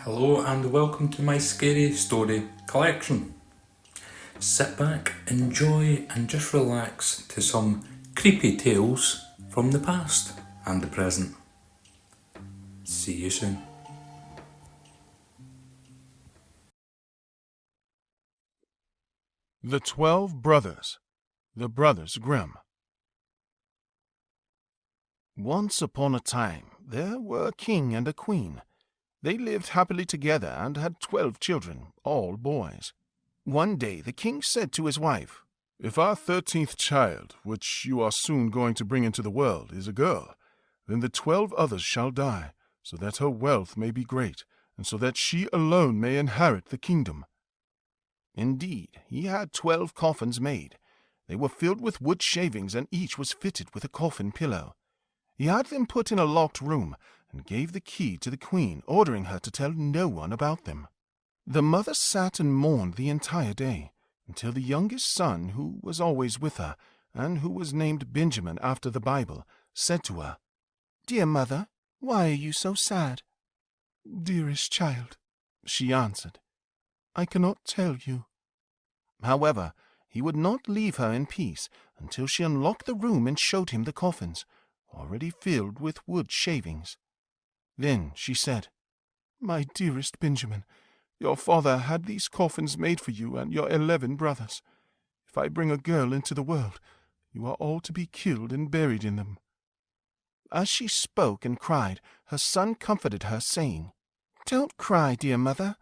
Hello and welcome to my scary story collection. Sit back, enjoy, and just relax to some creepy tales from the past and the present. See you soon. The 12 Brothers, the Brothers Grimm. Once upon a time, there were a king and a queen. They lived happily together and had 12 children, all boys. One day the king said to his wife, "If our 13th child, which you are soon going to bring into the world, is a girl, then the 12 others shall die, so that her wealth may be great, and so that she alone may inherit the kingdom." Indeed, he had 12 coffins made. They were filled with wood shavings, and each was fitted with a coffin pillow. He had them put in a locked room, and gave the key to the queen, ordering her to tell no one about them. The mother sat and mourned the entire day, until the youngest son, who was always with her, and who was named Benjamin after the Bible, said to her, "Dear mother, why are you so sad?" "Dearest child," she answered, "I cannot tell you." However, he would not leave her in peace until she unlocked the room and showed him the coffins, already filled with wood shavings. Then she said, "My dearest Benjamin, your father had these coffins made for you and your 11 brothers. If I bring a girl into the world, you are all to be killed and buried in them." As she spoke and cried, her son comforted her, saying, "Don't cry, dear mother.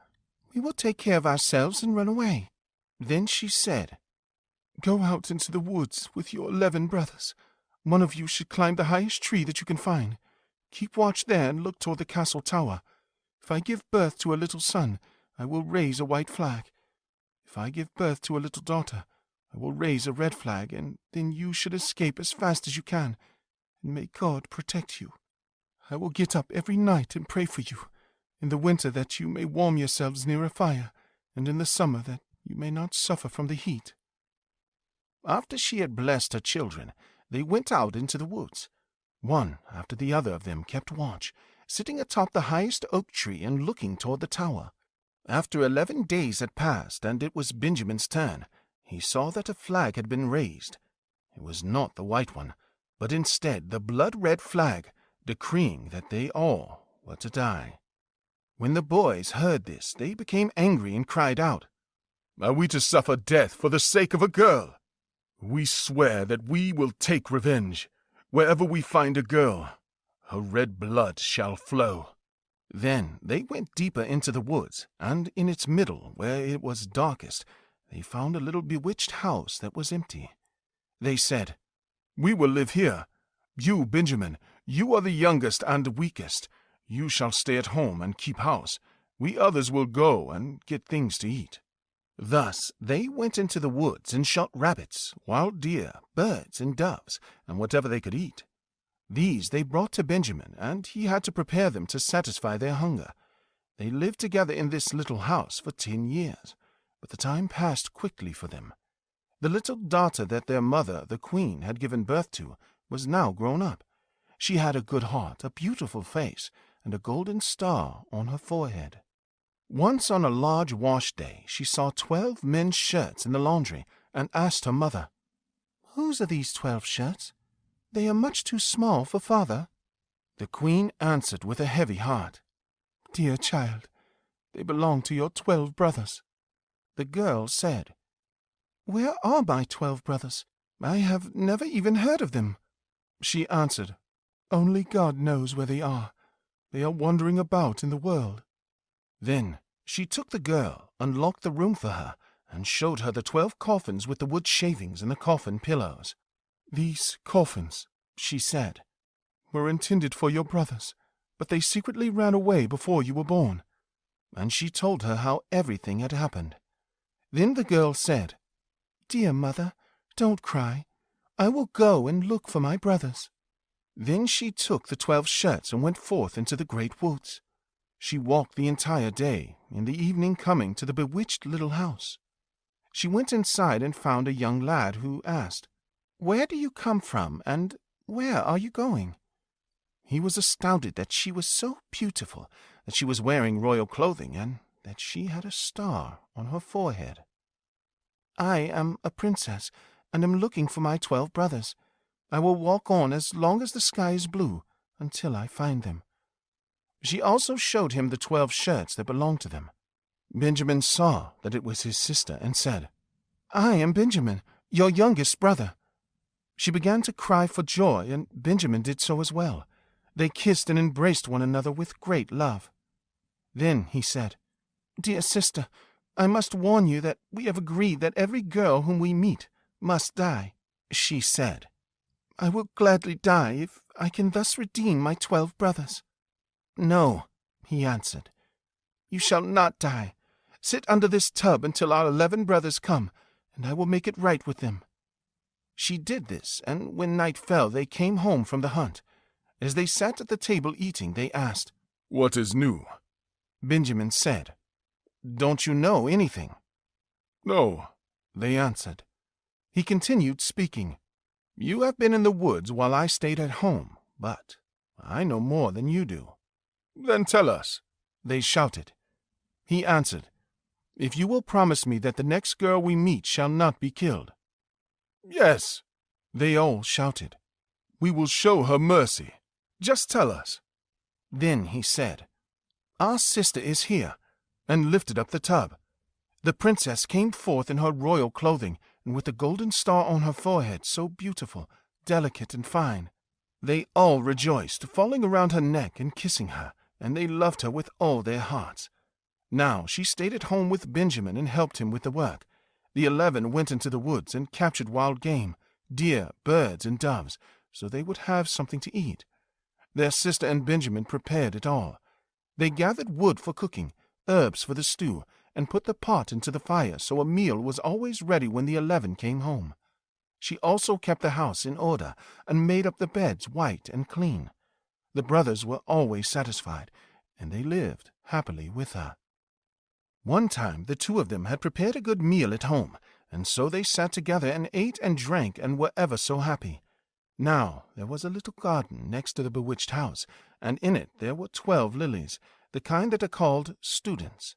We will take care of ourselves and run away." Then she said, "Go out into the woods with your 11 brothers. One of you should climb the highest tree that you can find. Keep watch there and look toward the castle tower. If I give birth to a little son, I will raise a white flag. If I give birth to a little daughter, I will raise a red flag, and then you should escape as fast as you can, and may God protect you. I will get up every night and pray for you, in the winter that you may warm yourselves near a fire, and in the summer that you may not suffer from the heat." After she had blessed her children, they went out into the woods. One after the other of them kept watch, sitting atop the highest oak tree and looking toward the tower. After 11 days had passed, and it was Benjamin's turn, he saw that a flag had been raised. It was not the white one, but instead the blood-red flag, decreeing that they all were to die. When the boys heard this, they became angry and cried out, "Are we to suffer death for the sake of a girl? We swear that we will take revenge. Wherever we find a girl, her red blood shall flow." Then they went deeper into the woods, and in its middle, where it was darkest, they found a little bewitched house that was empty. They said, "We will live here. You, Benjamin, you are the youngest and weakest. You shall stay at home and keep house. We others will go and get things to eat." Thus they went into the woods and shot rabbits, wild deer, birds, and doves, and whatever they could eat. These they brought to Benjamin, and he had to prepare them to satisfy their hunger. They lived together in this little house for 10 years, but the time passed quickly for them. The little daughter that their mother, the queen, had given birth to was now grown up. She had a good heart, a beautiful face, and a golden star on her forehead. Once on a large wash day she saw 12 men's shirts in the laundry and asked her mother, "Whose are these 12 shirts? They are much too small for father." The queen answered with a heavy heart, "Dear child, they belong to your 12 brothers." The girl said, "Where are my 12 brothers? I have never even heard of them." She answered, "Only God knows where they are. They are wandering about in the world." Then she took the girl, unlocked the room for her, and showed her the 12 coffins with the wood shavings and the coffin pillows. "These coffins," she said, "were intended for your brothers, but they secretly ran away before you were born." And she told her how everything had happened. Then the girl said, "Dear mother, don't cry. I will go and look for my brothers." Then she took the 12 shirts and went forth into the great woods. She walked the entire day, in the evening coming to the bewitched little house. She went inside and found a young lad who asked, "Where do you come from, and where are you going?" he was astounded that she was so beautiful, that she was wearing royal clothing, and that she had a star on her forehead. "I am a princess, and am looking for my 12 brothers. I will walk on as long as the sky is blue, until I find them." She also showed him the 12 shirts that belonged to them. Benjamin saw that it was his sister, and said, "I am Benjamin, your youngest brother." She began to cry for joy, and Benjamin did so as well. They kissed and embraced one another with great love. Then he said, "Dear sister, I must warn you that we have agreed that every girl whom we meet must die." She said, "I will gladly die if I can thus redeem my 12 brothers." "No," he answered, "you shall not die. Sit under this tub until our 11 brothers come, and I will make it right with them." She did this, and when night fell they came home from the hunt. As they sat at the table eating, they asked, "What is new?" Benjamin said, "Don't you know anything?" "No," they answered. He continued speaking, "You have been in the woods while I stayed at home, but I know more than you do." "Then tell us," they shouted. He answered, "If you will promise me that the next girl we meet shall not be killed." "Yes," they all shouted. "we will show her mercy. Just tell us." Then he said, "Our sister is here," and lifted up the tub. The princess came forth in her royal clothing, and with a golden star on her forehead, so beautiful, delicate, and fine. They all rejoiced, falling around her neck and kissing her, and they loved her with all their hearts. Now she stayed at home with Benjamin and helped him with the work. The 11 went into the woods and captured wild game, deer, birds, and doves, so they would have something to eat. Their sister and Benjamin prepared it all. They gathered wood for cooking, herbs for the stew, and put the pot into the fire so a meal was always ready when the 11 came home. She also kept the house in order and made up the beds white and clean. The brothers were always satisfied, and they lived happily with her. One time the 2 of them had prepared a good meal at home, and so they sat together and ate and drank and were ever so happy. Now there was a little garden next to the bewitched house, and in it there were 12 lilies, the kind that are called students.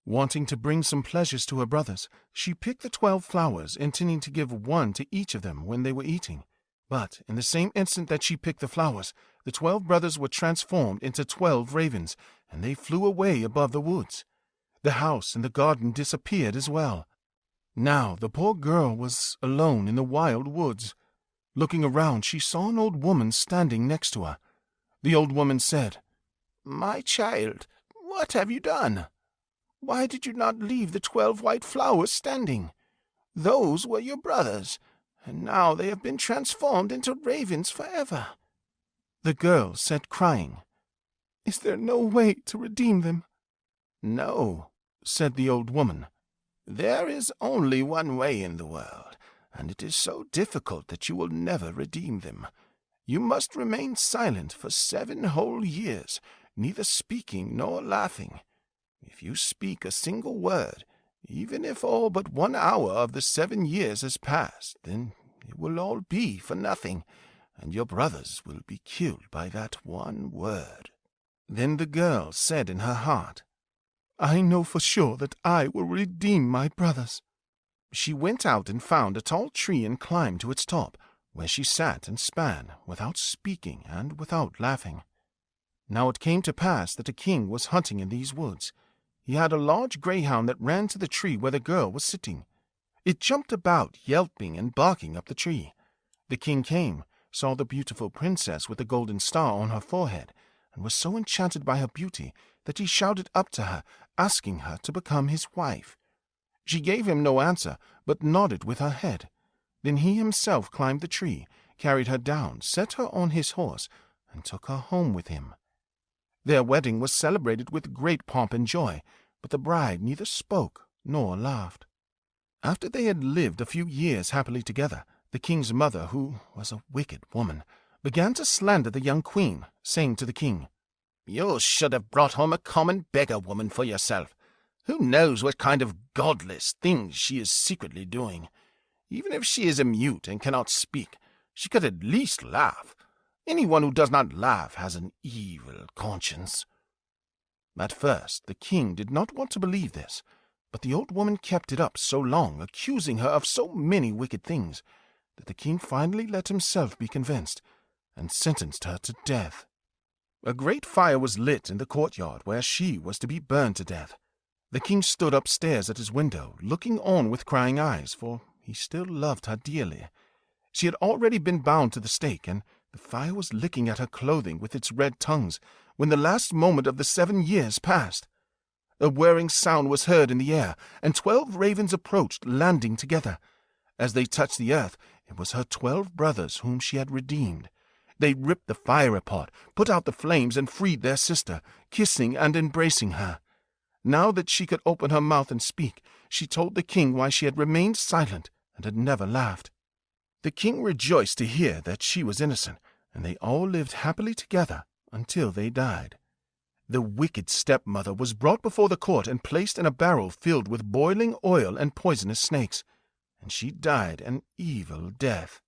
Wanting to bring some pleasures to her brothers, she picked the 12 flowers, intending to give one to each of them when they were eating. But in the same instant that she picked the flowers, the 12 brothers were transformed into 12 ravens, and they flew away above the woods. The house and the garden disappeared as well. Now the poor girl was alone in the wild woods. Looking around, she saw an old woman standing next to her. The old woman said, "My child, what have you done? Why did you not leave the 12 white flowers standing? Those were your brothers, and now they have been transformed into ravens forever." The girl said, crying, "Is there no way to redeem them?" "No," said the old woman. "There is only one way in the world, and it is so difficult that you will never redeem them. You must remain silent for 7 whole years, neither speaking nor laughing. If you speak a single word, even if all but 1 hour of the 7 years has passed, then it will all be for nothing, and your brothers will be killed by that one word." Then the girl said in her heart, "I know for sure that I will redeem my brothers." She went out and found a tall tree and climbed to its top, where she sat and span, without speaking and without laughing. Now it came to pass that a king was hunting in these woods. He had a large greyhound that ran to the tree where the girl was sitting. It jumped about, yelping and barking up the tree. The king came, saw the beautiful princess with the golden star on her forehead, and was so enchanted by her beauty that he shouted up to her, asking her to become his wife. She gave him no answer, but nodded with her head. Then he himself climbed the tree, carried her down, set her on his horse, and took her home with him. Their wedding was celebrated with great pomp and joy, but the bride neither spoke nor laughed. After they had lived a few years happily together, the king's mother, who was a wicked woman, began to slander the young queen, saying to the king, "You should have brought home a common beggar woman for yourself. Who knows what kind of godless things she is secretly doing? Even if she is a mute and cannot speak, she could at least laugh. Anyone who does not laugh has an evil conscience. At first the king did not want to believe this, but the old woman kept it up so long, accusing her of so many wicked things, that the king finally let himself be convinced, and sentenced her to death. A great fire was lit in the courtyard where she was to be burned to death. The king stood upstairs at his window, looking on with crying eyes, for he still loved her dearly. She had already been bound to the stake, and the fire was licking at her clothing with its red tongues, when the last moment of the 7 years passed. A whirring sound was heard in the air, and 12 ravens approached, landing together. As they touched the earth, it was her 12 brothers whom she had redeemed. They ripped the fire apart, put out the flames, and freed their sister, kissing and embracing her. Now that she could open her mouth and speak, she told the king why she had remained silent and had never laughed. The king rejoiced to hear that she was innocent, and they all lived happily together until they died. The wicked stepmother was brought before the court and placed in a barrel filled with boiling oil and poisonous snakes, and she died an evil death.